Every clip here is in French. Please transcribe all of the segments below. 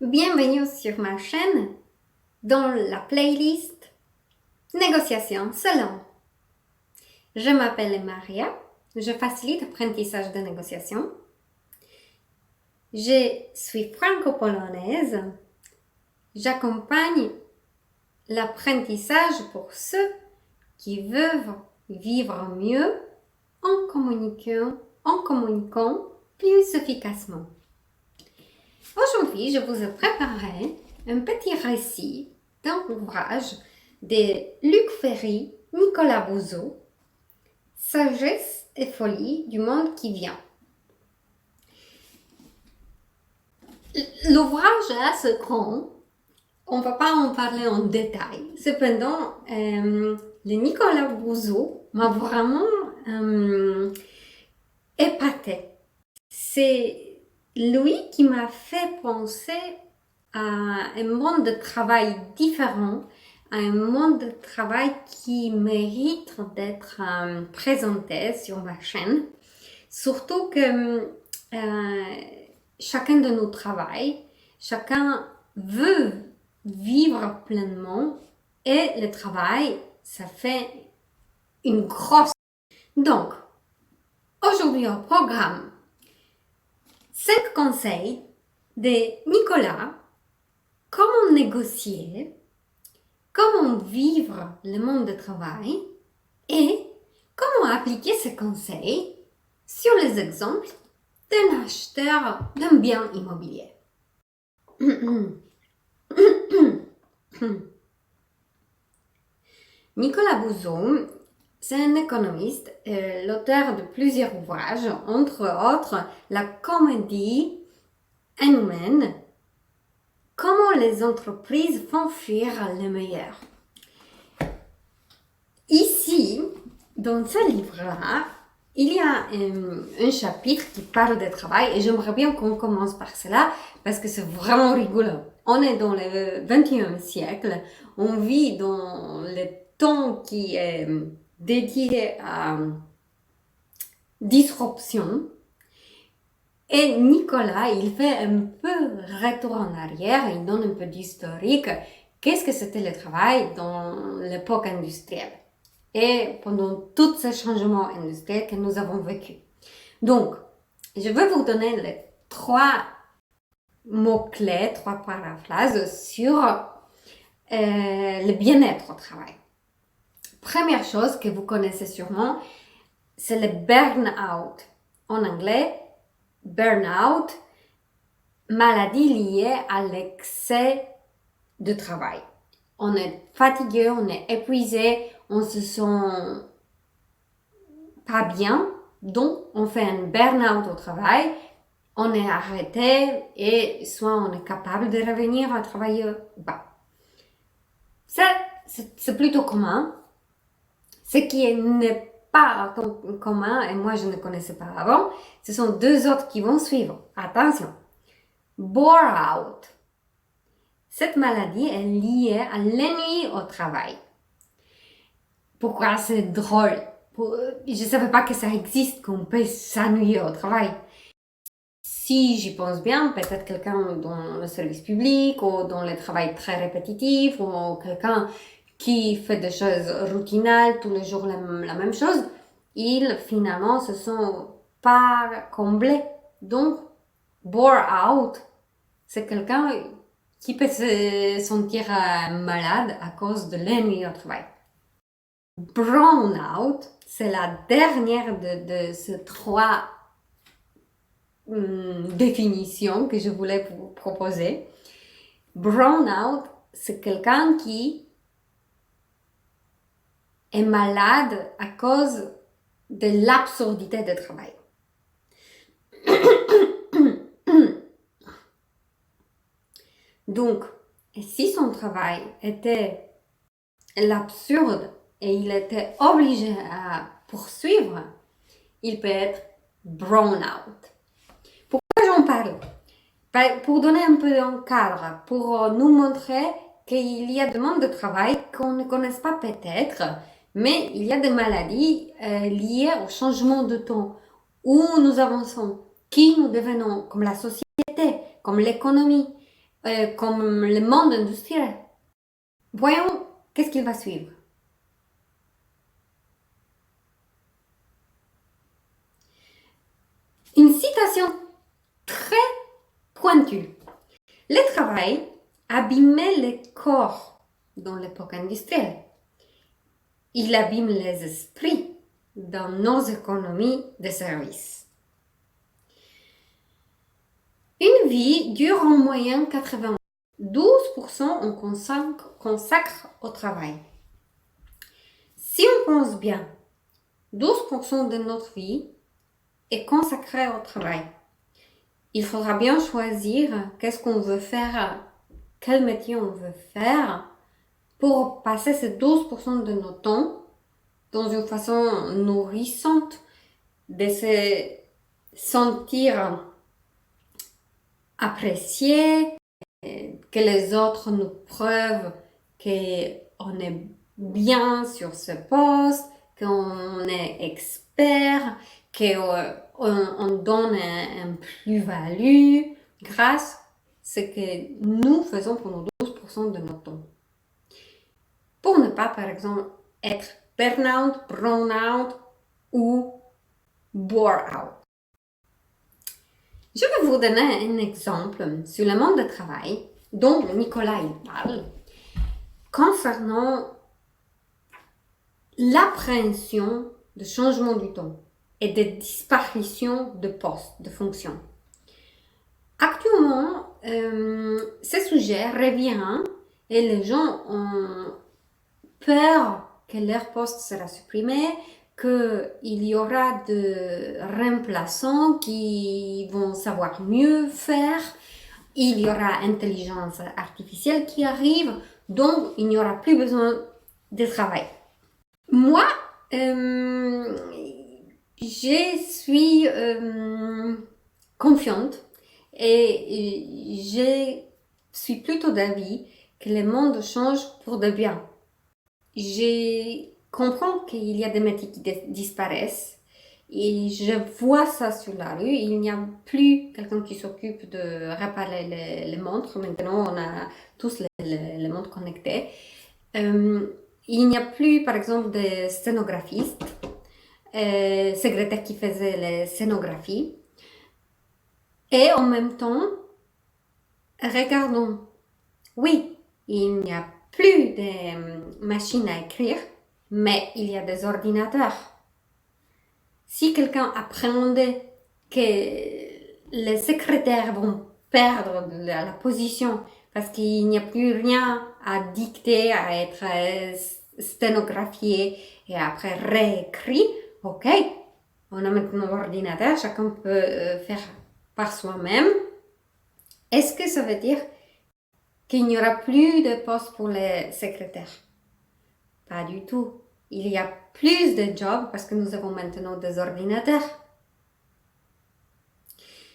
Bienvenue sur ma chaîne dans la playlist Négociation selon. Je m'appelle Maria, je facilite l'apprentissage de négociation. Je suis franco-polonaise. J'accompagne l'apprentissage pour ceux qui veulent vivre mieux en communiquant plus efficacement. Aujourd'hui, je vous ai préparé un petit récit d'un ouvrage de Luc Ferry, Nicolas Bouzou, Sagesse et folie du monde qui vient. L'ouvrage est assez grand, on ne va pas en parler en détail. Cependant, le Nicolas Bouzou m'a vraiment épaté. C'est lui qui m'a fait penser à un monde de travail différent, à un monde de travail qui mérite d'être présenté sur ma chaîne. Surtout que chacun de nous travaille, chacun veut vivre pleinement et le travail, ça fait une grosse... Donc, aujourd'hui au programme, 5 conseils de Nicolas, comment négocier, comment vivre le monde du travail et comment appliquer ces conseils sur les exemples d'un acheteur d'un bien immobilier. Nicolas Bouzou, c'est un économiste, l'auteur de plusieurs ouvrages, entre autres La comédie inhumaine, comment les entreprises font fuir les meilleurs. Ici, dans ce livre-là, il y a un chapitre qui parle de travail et j'aimerais bien qu'on commence par cela parce que c'est vraiment rigolo. On est dans le 21e siècle, on vit dans le temps qui est dédié à disruption. Et Nicolas, il fait un peu retour en arrière, il donne un peu d'historique. Qu'est-ce que c'était le travail dans l'époque industrielle et pendant tous ces changements industriels que nous avons vécus. Donc, je vais vous donner les 3 mots-clés, 3 paraphrases sur le bien-être au travail. Première chose que vous connaissez sûrement, c'est le burn-out. En anglais, burn-out, maladie liée à l'excès de travail. On est fatigué, on est épuisé, on se sent pas bien, donc on fait un burn-out au travail, on est arrêté et soit on est capable de revenir à travailler ou pas. Ça, c'est plutôt commun. Ce qui n'est pas commun, et moi je ne connaissais pas avant, ce sont 2 autres qui vont suivre. Attention, bore-out. Cette maladie est liée à l'ennui au travail. Pourquoi c'est drôle? Je ne savais pas que ça existe, qu'on peut s'ennuyer au travail. Si j'y pense bien, peut-être quelqu'un dans le service public ou dans le travail très répétitif ou quelqu'un qui fait des choses routinales, tous les jours la même chose, ils finalement se sont pas comblés. Donc, bore out, c'est quelqu'un qui peut se sentir malade à cause de l'ennui au travail. Brown out, c'est la dernière de ces 3 définitions que je voulais vous proposer. Brown out, c'est quelqu'un qui est malade à cause de l'absurdité du travail. Donc, si son travail était l'absurde et il était obligé à poursuivre, il peut être brown out. Pourquoi j'en parle? Pour donner un peu un cadre, pour nous montrer qu'il y a des mondes de travail qu'on ne connaît pas peut-être, mais il y a des maladies liées au changement de temps, où nous avançons, qui nous devenons, comme la société, comme l'économie. comme le monde industriel. Voyons qu'est-ce qu'il va suivre. Une citation très pointue. Le travail abîmait le corps dans l'époque industrielle. Il abîme les esprits dans nos économies de services. Une vie dure en moyenne 80 ans. 12% on consacre au travail. Si on pense bien, 12% de notre vie est consacré au travail. Il faudra bien choisir qu'est-ce qu'on veut faire, quel métier on veut faire pour passer ces 12% de notre temps dans une façon nourrissante de se sentir apprécié, que les autres nous prouvent qu'on est bien sur ce poste, qu'on est expert, qu'on donne un plus-value grâce à ce que nous faisons pendant 12% de notre temps. Pour ne pas, par exemple, être burn-out, brown-out ou bore-out. Je vais vous donner un exemple sur le monde du travail dont Nicolas il parle concernant l'appréhension de changement du temps et de disparition de postes, de fonctions. Actuellement, ce sujet revient et les gens ont peur que leur poste sera supprimé, qu'il y aura de remplaçants qui vont savoir mieux faire, il y aura intelligence artificielle qui arrive, donc il n'y aura plus besoin de travail. Moi, je suis confiante et je suis plutôt d'avis que le monde change pour de bien. Je comprends qu'il y a des métiers qui disparaissent et je vois ça sur la rue. Il n'y a plus quelqu'un qui s'occupe de réparer les montres. Maintenant, on a tous les montres connectées. Il n'y a plus, par exemple, de sténographistes, secrétaires qui faisaient les scénographies. Et en même temps, regardons, oui, il n'y a plus de machines à écrire, mais il y a des ordinateurs. Si quelqu'un appréhendait que les secrétaires vont perdre la position parce qu'il n'y a plus rien à dicter, à être sténographié et après réécrit, ok, on a maintenant l'ordinateur, chacun peut faire par soi-même. Est-ce que ça veut dire qu'il n'y aura plus de postes pour les secrétaires? Pas du tout. Il y a plus de jobs parce que nous avons maintenant des ordinateurs.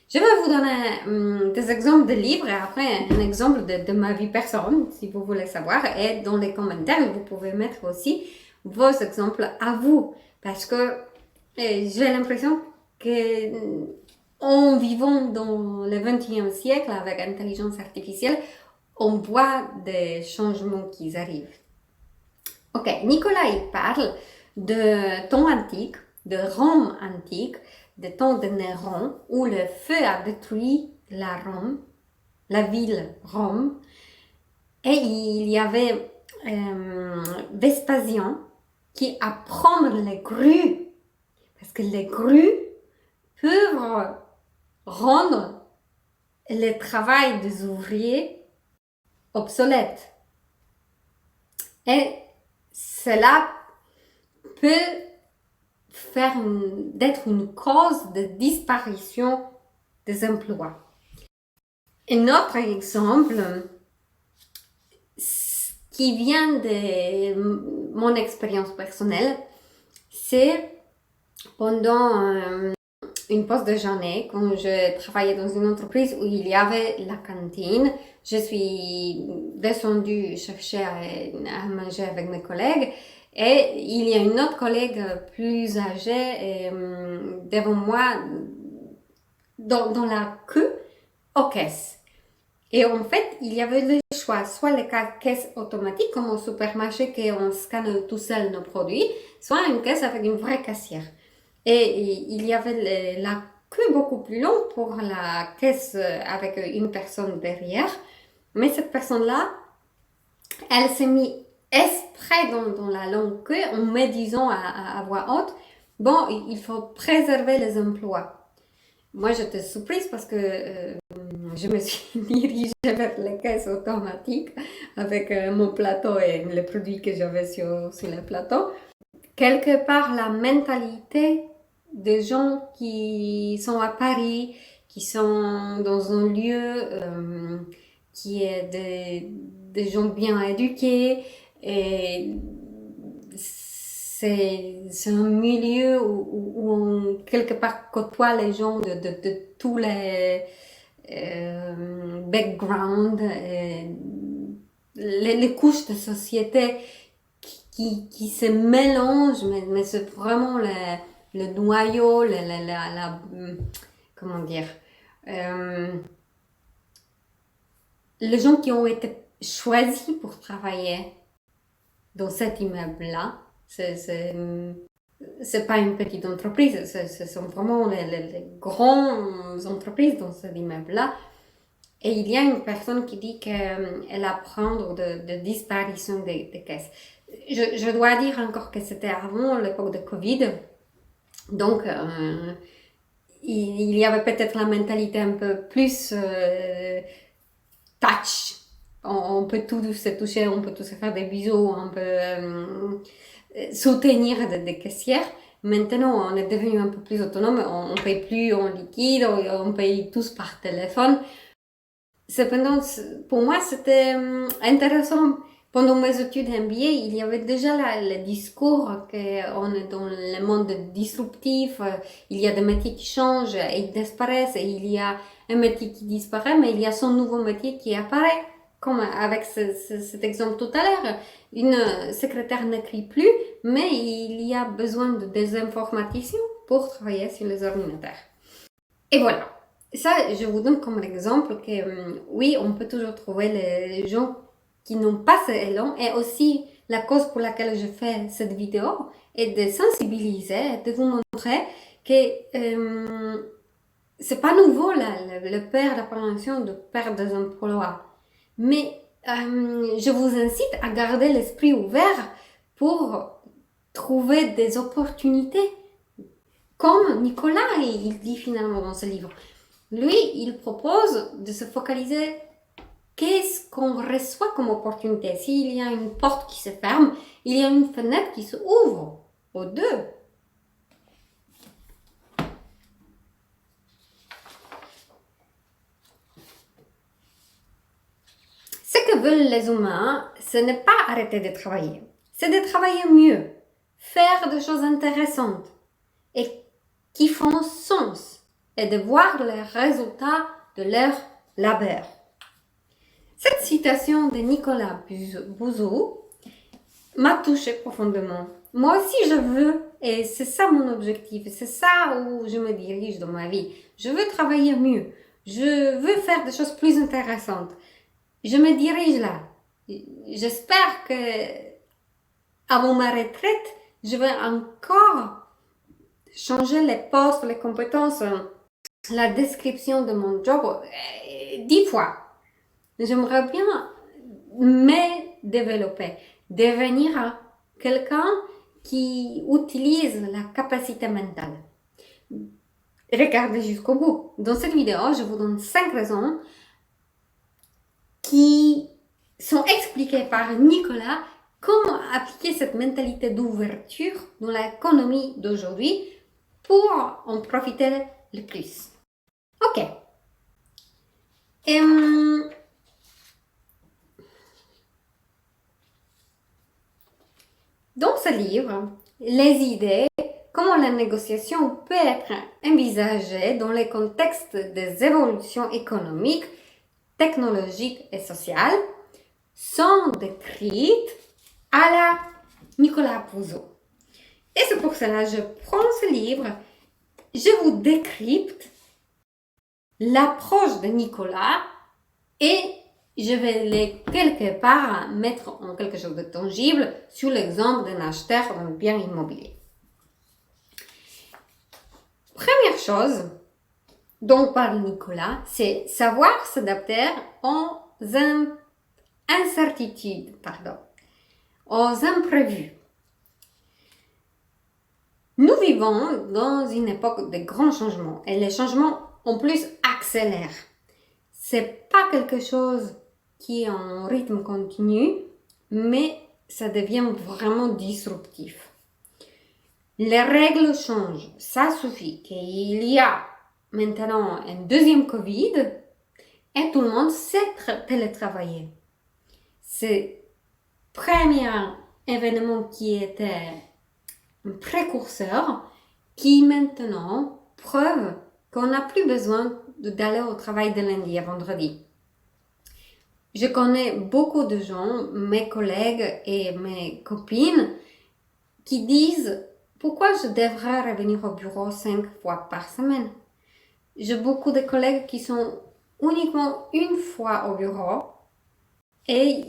Je vais vous donner des exemples de livres et après un exemple de ma vie personnelle, si vous voulez savoir. Et dans les commentaires, vous pouvez mettre aussi vos exemples à vous. Parce que j'ai l'impression que en vivant dans le 21e siècle avec l'intelligence artificielle, on voit des changements qui arrivent. Ok, Nicolas il parle de temps antique, de Rome antique, de temps de Néron, où le feu a détruit la ville Rome, et il y avait Vespasien qui a prendre les grues, parce que les grues peuvent rendre le travail des ouvriers obsolète. Et cela peut faire d'être une cause de disparition des emplois. Un autre exemple qui vient de mon expérience personnelle, c'est pendant une pause déjeuner, quand je travaillais dans une entreprise où il y avait la cantine, je suis descendue chercher à manger avec mes collègues et il y a une autre collègue plus âgée devant moi dans la queue aux caisses. Et en fait, il y avait le choix, soit les caisses automatiques, comme au supermarché, qu'on scanne tout seul nos produits, soit une caisse avec une vraie caissière. Et il y avait la queue beaucoup plus longue pour la caisse avec une personne derrière. Mais cette personne-là, elle s'est mise exprès dans la longue queue en me disant à voix haute, bon, il faut préserver les emplois. Moi, j'étais surprise parce que je me suis dirigée vers les caisses automatiques avec mon plateau et les produits que j'avais sur le plateau. Quelque part, la mentalité des gens qui sont à Paris, qui sont dans un lieu qui est des gens bien éduqués, et c'est un milieu où on quelque part côtoie les gens de tous les backgrounds, les couches de société qui se mélangent, mais c'est vraiment le noyau, comment dire, les gens qui ont été choisis pour travailler dans cet immeuble-là, c'est pas une petite entreprise, ce sont vraiment les grandes entreprises dans cet immeuble-là. Et il y a une personne qui dit qu'elle apprend de disparition des caisses. Je dois dire encore que c'était avant l'époque de Covid. Donc, il y avait peut-être la mentalité un peu plus touch. On peut tous se toucher, on peut tous se faire des bisous, on peut soutenir des caissières. Maintenant, on est devenu un peu plus autonome. On ne paye plus en liquide, on paye tous par téléphone. Cependant, pour moi, c'était intéressant. Pendant mes études MBA, il y avait déjà le discours qu'on est dans le monde disruptif, il y a des métiers qui changent et ils disparaissent, et il y a un métier qui disparaît, mais il y a son nouveau métier qui apparaît. Comme avec cet exemple tout à l'heure, une secrétaire n'écrit plus, mais il y a besoin des informaticiens pour travailler sur les ordinateurs. Et voilà. Ça, je vous donne comme exemple que oui, on peut toujours trouver les gens qui n'ont pas ce élan, et aussi la cause pour laquelle je fais cette vidéo est de sensibiliser, de vous montrer que c'est pas nouveau le père d'appréhension de perdre des emplois. Mais je vous incite à garder l'esprit ouvert pour trouver des opportunités. Comme Nicolas, il dit finalement dans ce livre. Lui, il propose de se focaliser qu'est-ce qu'on reçoit comme opportunité. S'il y a une porte qui se ferme, il y a une fenêtre qui se ouvre aux deux. Ce que veulent les humains, ce n'est pas arrêter de travailler, c'est de travailler mieux, faire des choses intéressantes et qui font sens, et de voir les résultats de leur labeur. Cette citation de Nicolas Bouzou m'a touchée profondément. Moi aussi je veux, et c'est ça mon objectif, c'est ça où je me dirige dans ma vie. Je veux travailler mieux, je veux faire des choses plus intéressantes. Je me dirige là. J'espère que avant ma retraite, je vais encore changer les postes, les compétences, la description de mon job 10 fois. J'aimerais bien me développer, devenir quelqu'un qui utilise la capacité mentale. Regardez jusqu'au bout. Dans cette vidéo, je vous donne 5 raisons qui sont expliquées par Nicolas, comment appliquer cette mentalité d'ouverture dans l'économie d'aujourd'hui pour en profiter le plus. Ok. Dans ce livre, les idées, comment la négociation peut être envisagée dans le contexte des évolutions économiques, technologiques et sociales, sont décrites à la Nicolas Bouzou. Et c'est pour cela que je prends ce livre, je vous décrypte l'approche de Nicolas Et je vais les quelque part mettre en quelque chose de tangible sur l'exemple d'un acheteur d'un bien immobilier. Première chose dont parle Nicolas, c'est savoir s'adapter aux incertitudes, aux imprévus. Nous vivons dans une époque de grands changements et les changements en plus accélèrent. C'est pas quelque chose qui est en rythme continu, mais ça devient vraiment disruptif. Les règles changent. Ça suffit qu'il y a maintenant un deuxième Covid et tout le monde sait télétravailler. C'est le premier événement qui était un précurseur qui maintenant prouve qu'on n'a plus besoin d'aller au travail de lundi à vendredi. Je connais beaucoup de gens, mes collègues et mes copines, qui disent pourquoi je devrais revenir au bureau 5 fois par semaine. J'ai beaucoup de collègues qui sont uniquement une fois au bureau et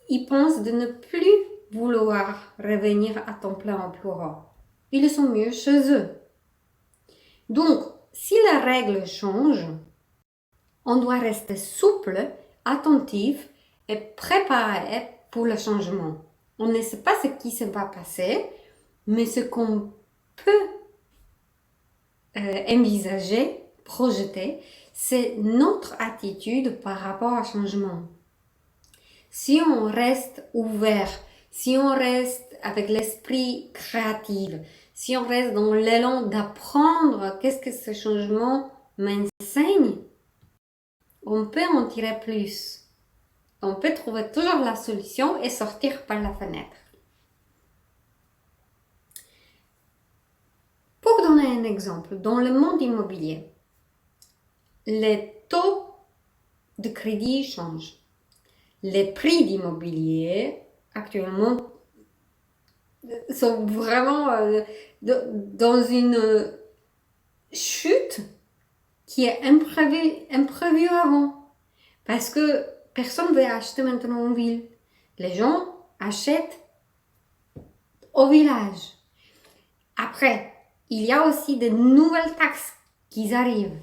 ils pensent de ne plus vouloir revenir à temps plein au bureau. Ils sont mieux chez eux. Donc, si les règles changent, on doit rester souple, attentif et préparé pour le changement. On ne sait pas ce qui se va passer, mais ce qu'on peut envisager, projeter, c'est notre attitude par rapport au changement. Si on reste ouvert, si on reste avec l'esprit créatif, si on reste dans l'élan d'apprendre qu'est-ce que ce changement m'enseigne, on peut en tirer plus. On peut trouver toujours la solution et sortir par la fenêtre. Pour donner un exemple, dans le monde immobilier, les taux de crédit changent. Les prix d'immobilier actuellement sont vraiment dans une chute qui est imprévue avant. Parce que personne ne veut acheter maintenant en ville. Les gens achètent au village. Après, il y a aussi de nouvelles taxes qui arrivent.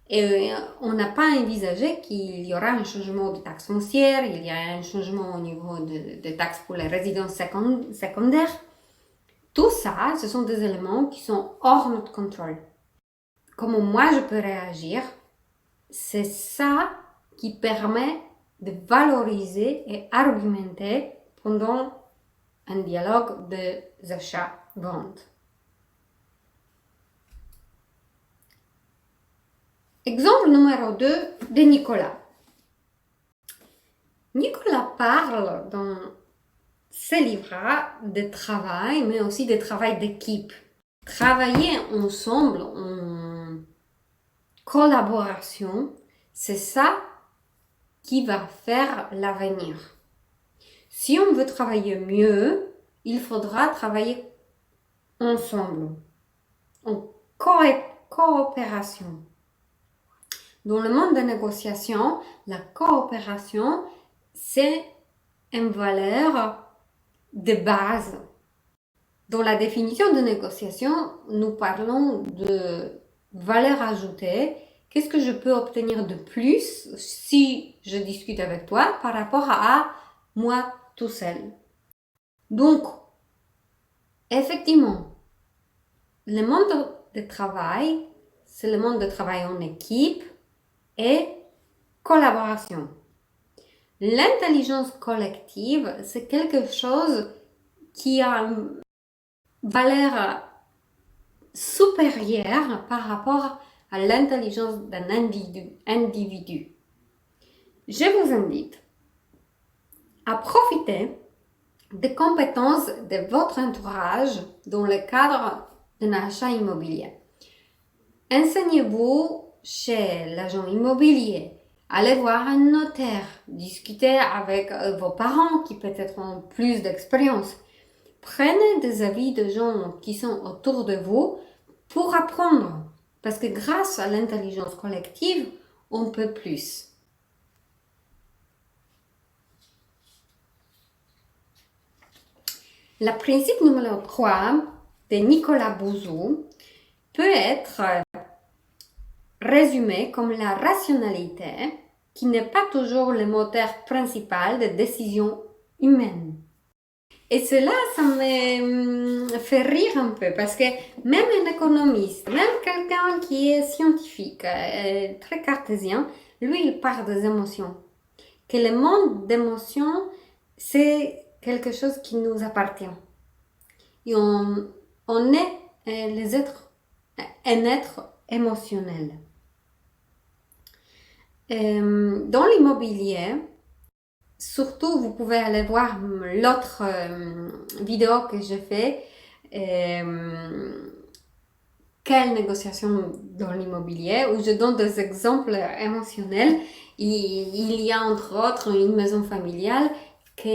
Et on n'a pas envisagé qu'il y aura un changement de taxes foncières, il y a un changement au niveau de taxes pour les résidences secondaires. Tout ça, ce sont des éléments qui sont hors notre contrôle. Comment moi je peux réagir, c'est ça qui permet de valoriser et argumenter pendant un dialogue de achat-vente. Exemple numéro 2 de Nicolas. Nicolas parle dans ses livres de travail, mais aussi de travail d'équipe. Travailler ensemble en collaboration, c'est ça qui va faire l'avenir. Si on veut travailler mieux, il faudra travailler ensemble, en coopération. Dans le monde des négociations, la coopération, c'est une valeur de base. Dans la définition de négociation, nous parlons de valeur ajoutée. Qu'est-ce que je peux obtenir de plus si je discute avec toi par rapport à moi tout seul? Donc, effectivement, le monde de travail, c'est le monde de travail en équipe et collaboration. L'intelligence collective, c'est quelque chose qui a une valeur supérieure par rapport à l'intelligence d'un individu. Je vous invite à profiter des compétences de votre entourage dans le cadre d'un achat immobilier. Enseignez-vous chez l'agent immobilier, allez voir un notaire, discutez avec vos parents qui peut-être ont plus d'expérience. Prenez des avis de gens qui sont autour de vous pour apprendre. Parce que grâce à l'intelligence collective, on peut plus. Le principe numéro 3 de Nicolas Bouzou peut être résumé comme la rationalité qui n'est pas toujours le moteur principal des décisions humaines. Et cela, ça me fait rire un peu parce que même un économiste, même quelqu'un qui est scientifique, très cartésien, lui, il parle des émotions. Que le monde d'émotions, c'est quelque chose qui nous appartient. Et on est un être émotionnel. Dans l'immobilier, surtout, vous pouvez aller voir l'autre vidéo que j'ai fait. Quelle négociation dans l'immobilier, où je donne des exemples émotionnels. Il y a entre autres une maison familiale que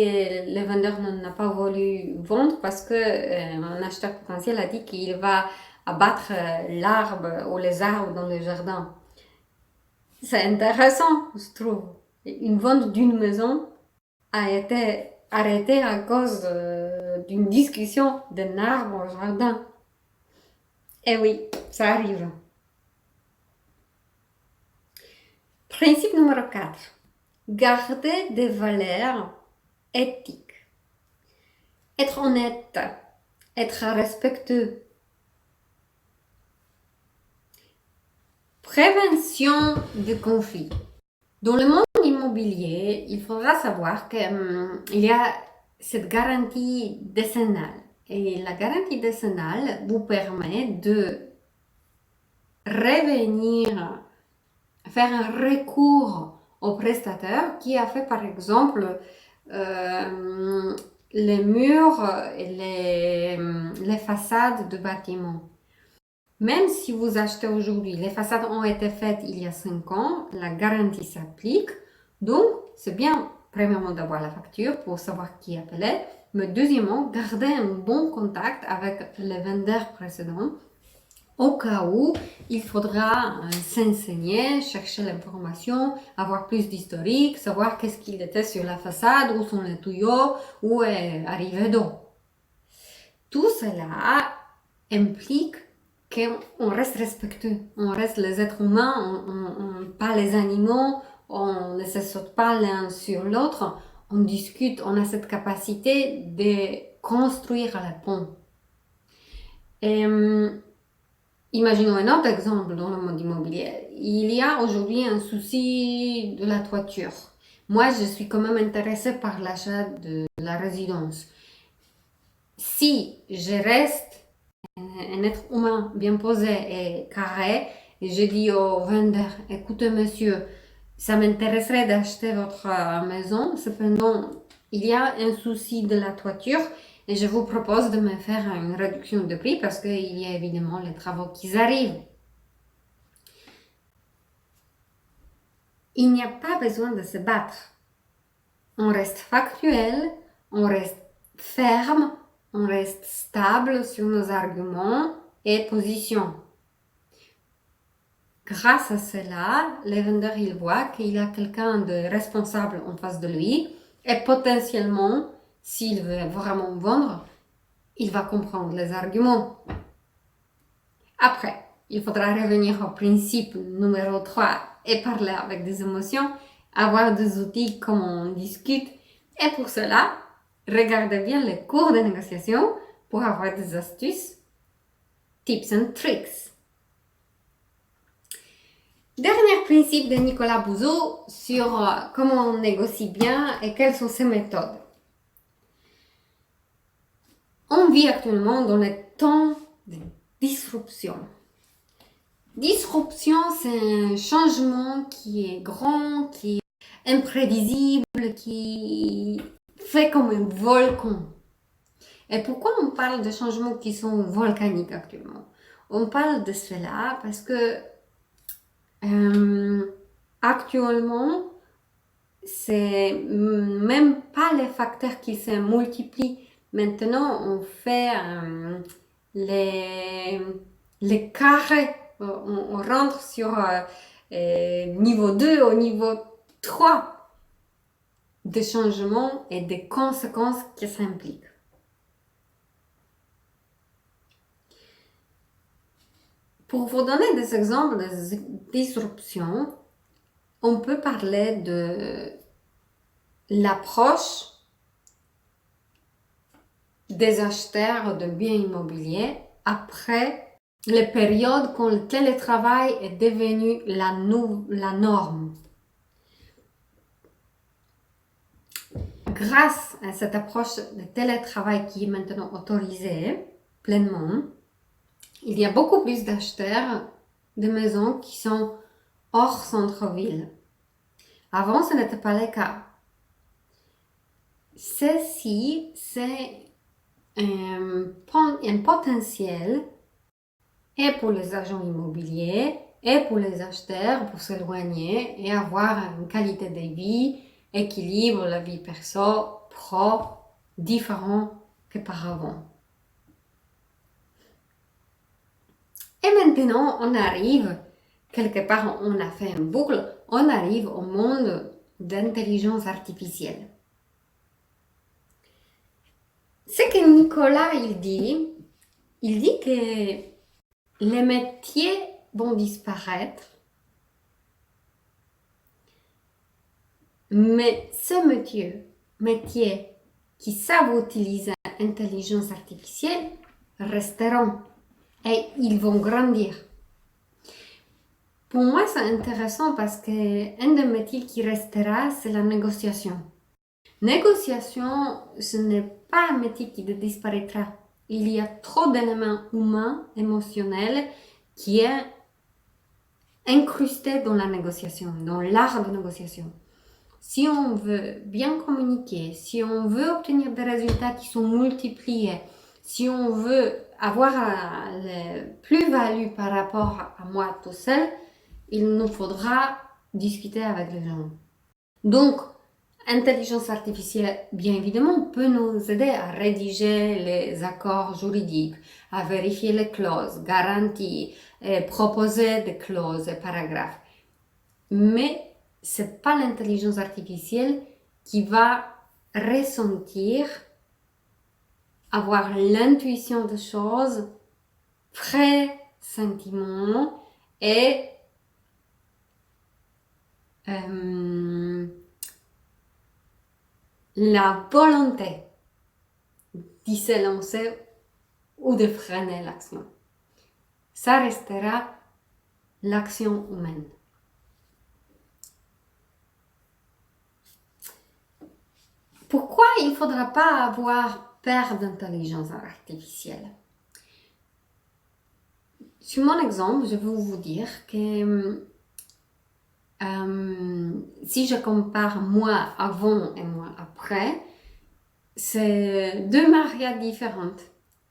le vendeur n'a pas voulu vendre parce que un acheteur potentiel a dit qu'il va abattre l'arbre ou les arbres dans le jardin. C'est intéressant, je trouve. Une vente d'une maison a été arrêtée à cause d'une discussion d'un arbre au jardin. Eh oui, ça arrive. Principe numéro 4. Garder des valeurs éthiques. Être honnête, être respectueux. Prévention de conflits. Dans le monde immobilier, il faudra savoir qu'il y a cette garantie décennale. Et la garantie décennale vous permet de revenir, faire un recours au prestataire qui a fait par exemple les murs et les façades de bâtiments. Même si vous achetez aujourd'hui, les façades ont été faites il y a 5 ans, la garantie s'applique. Donc, c'est bien, premièrement, d'avoir la facture pour savoir qui appelait, mais deuxièmement, garder un bon contact avec les vendeurs précédents au cas où il faudra s'enseigner, chercher l'information, avoir plus d'historique, savoir qu'est-ce qu'il était sur la façade, où sont les tuyaux, où est arrivé d'eau. Tout cela implique qu'on reste respectueux, on reste les êtres humains, pas les animaux, on ne se saute pas l'un sur l'autre, on discute, on a cette capacité de construire le pont. Et, imaginons un autre exemple dans le monde immobilier. Il y a aujourd'hui un souci de la toiture. Moi, je suis quand même intéressée par l'achat de la résidence. Si je reste un être humain bien posé et carré, et je dis au vendeur, écoutez monsieur, ça m'intéresserait d'acheter votre maison, cependant il y a un souci de la toiture et je vous propose de me faire une réduction de prix parce qu'il y a évidemment les travaux qui arrivent. Il n'y a pas besoin de se battre. On reste factuel, on reste ferme, on reste stable sur nos arguments et positions. Grâce à cela, le vendeur il voit qu'il a quelqu'un de responsable en face de lui et potentiellement, s'il veut vraiment vendre, il va comprendre les arguments. Après, il faudra revenir au principe numéro 3 et parler avec des émotions, avoir des outils comme on discute. Et pour cela, regardez bien les cours de négociation pour avoir des astuces, tips and tricks. Dernier principe de Nicolas Bouzou sur comment on négocie bien et quelles sont ses méthodes. On vit actuellement dans le temps de disruption. Disruption, c'est un changement qui est grand, qui est imprévisible, qui fait comme un volcan. Et pourquoi on parle de changements qui sont volcaniques actuellement? On parle de cela parce que actuellement, c'est même pas les facteurs qui se multiplient. Maintenant, on fait les carrés. On rentre sur niveau 2 au niveau 3 des changements et des conséquences qui s'impliquent. Pour vous donner des exemples de disruptions, on peut parler de l'approche des acheteurs de biens immobiliers après les périodes quand le télétravail est devenu la norme. Grâce à cette approche de télétravail qui est maintenant autorisée pleinement, il y a beaucoup plus d'acheteurs de maisons qui sont hors centre-ville. Avant, ce n'était pas le cas. Ceci, c'est un potentiel et pour les agents immobiliers et pour les acheteurs pour s'éloigner et avoir une qualité de vie, équilibre la vie perso, pro, différent qu'auparavant. Et maintenant, on arrive, quelque part, on a fait une boucle, on arrive au monde d'intelligence artificielle. Ce que Nicolas, il dit que les métiers vont disparaître, mais ces métiers qui savent utiliser l'intelligence artificielle resteront et ils vont grandir. Pour moi, c'est intéressant parce qu'un des métiers qui restera, c'est la négociation. Négociation, ce n'est pas un métier qui disparaîtra. Il y a trop d'éléments humains, émotionnels, qui est incrusté dans la négociation, dans l'art de négociation. Si on veut bien communiquer, si on veut obtenir des résultats qui sont multipliés, si on veut avoir la plus-value par rapport à moi tout seul, il nous faudra discuter avec les gens. Donc, l'intelligence artificielle, bien évidemment, peut nous aider à rédiger les accords juridiques, à vérifier les clauses, garanties, proposer des clauses et paragraphes. Mais ce n'est pas l'intelligence artificielle qui va ressentir, avoir l'intuition des choses, vrais sentiments et la volonté d'y se lancer ou de freiner l'action. Ça restera l'action humaine. Pourquoi il ne faudra pas avoir peur d'intelligence artificielle? Sur mon exemple, je vais vous dire que si je compare moi avant et moi après, c'est deux Maria différentes.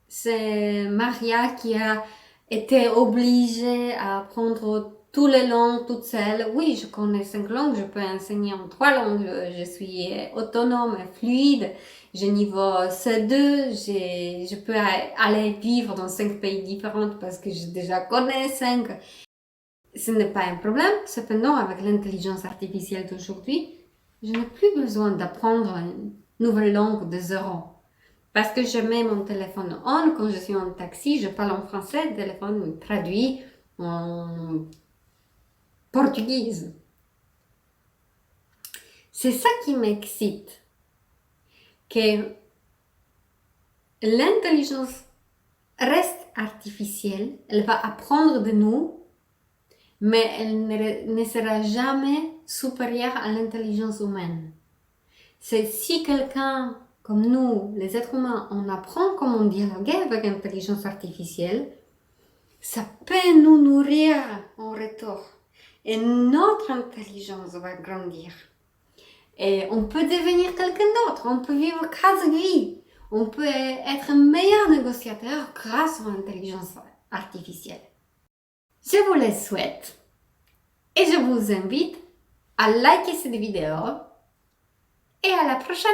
C'est Maria qui a été obligée à apprendre toutes les langues toute seule. Oui, je connais 5 langues, je peux enseigner en 3 langues, je suis autonome et fluide, j'ai niveau C2, je peux aller vivre dans 5 pays différents parce que je déjà connais 5. Ce n'est pas un problème. Cependant, avec l'intelligence artificielle d'aujourd'hui, je n'ai plus besoin d'apprendre une nouvelle langue de zéro. Parce que je mets mon téléphone on, quand je suis en taxi, je parle en français, le téléphone me traduit en portugais. C'est ça qui m'excite. Que l'intelligence reste artificielle, elle va apprendre de nous, mais elle ne sera jamais supérieure à l'intelligence humaine. C'est si quelqu'un comme nous, les êtres humains, on apprend comment dialoguer avec l'intelligence artificielle, ça peut nous nourrir en retour. Et notre intelligence va grandir. Et on peut devenir quelqu'un d'autre, on peut vivre grâce à vie. On peut être un meilleur négociateur grâce à l'intelligence artificielle. Je vous le souhaite et je vous invite à liker cette vidéo et à la prochaine!